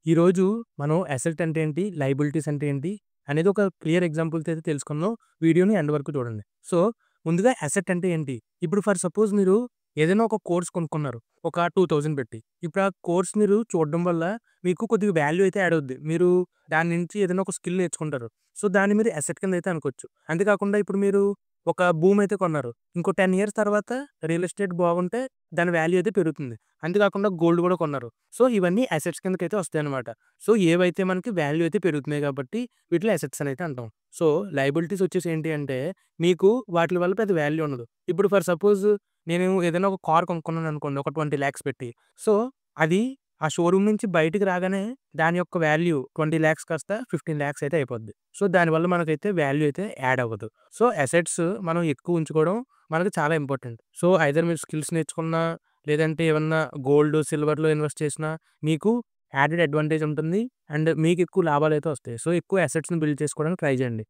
ఈరోజు మనం అసెట్ అంటే ఏంటి? లయబిలిటీస్ అంటే ఏంటి? అనేది ఒక క్లియర్ ఎగ్జాంపుల్‌తో అయితే తెలుసుకుందాం. వీడియోని ఎండ్ వరకు చూడండి. సో, ముందుగా అసెట్ అంటే ఏంటి? ఇప్పుడు ఫర్ సపోజ్ మీరు ఏదైనా ఒక కోర్స్ కొనుక్కున్నారు. ఒక 2000 పెట్టి. ఇప్పుడు ఆ కోర్స్ మీరు చూడడం వల్ల మీకు కొద్దిగా వాల్యూ అయితే యాడ్ అవుద్ది. మీరు దాని నుంచి ఏదైనా ఒక స్కిల్ నేర్చుకుంటారు. సో, దాన్ని మీరు అసెట్ కింద అయితే అనుకోవచ్చు. అంతే కాకుండా ఇప్పుడు మీరు ఒక భూమి అయితే కొన్నారు. ఇంకో 10 ఇయర్స్ తర్వాత రియల్ ఎస్టేట్ బాగుంటే దాని వాల్యూ అయితే పెరుగుతుంది. అంతే కాకుండా గోల్డ్ కూడా కొన్నారు. సో, ఇవన్నీ అసెట్స్ కిందకైతే వస్తాయన్నమాట. సో, ఏవైతే మనకి వాల్యూ అయితే పెరుగుతున్నాయి కాబట్టి వీటిని అసెట్స్ అని అయితే అంటాం. సో, లయబిలిటీస్ వచ్చేసి ఏంటి అంటే మీకు వాటిల వల్ల పెద్ద వాల్యూ ఉండదు. ఇప్పుడు ఫర్ సపోజ్ నేను ఏదైనా ఒక కార్ కొనుక్కున్నాననుకోండి ఒక 20,00,000 పెట్టి. సో, అది ఆ షోరూమ్ నుంచి బయటికి రాగానే దాని యొక్క వాల్యూ 20,00,000 కాస్త 15,00,000 అయితే అయిపోద్ది. సో, దానివల్ల మనకైతే వాల్యూ అయితే యాడ్ అవ్వదు. సో, అసెట్స్ మనం ఎక్కువ ఉంచుకోవడం మనకు చాలా ఇంపార్టెంట్. సో, ఐదర్ మీరు స్కిల్స్ నేర్చుకున్నా, లేదంటే ఏమన్నా గోల్డ్, సిల్వర్‌లో ఇన్వెస్ట్ చేసినా మీకు యాడెడ్ అడ్వాంటేజ్ ఉంటుంది. అండ్ మీకు ఎక్కువ లాభాలైతే వస్తాయి. సో, ఎక్కువ అసెట్స్‌ని బిల్డ్ చేసుకోవడానికి ట్రై చేయండి.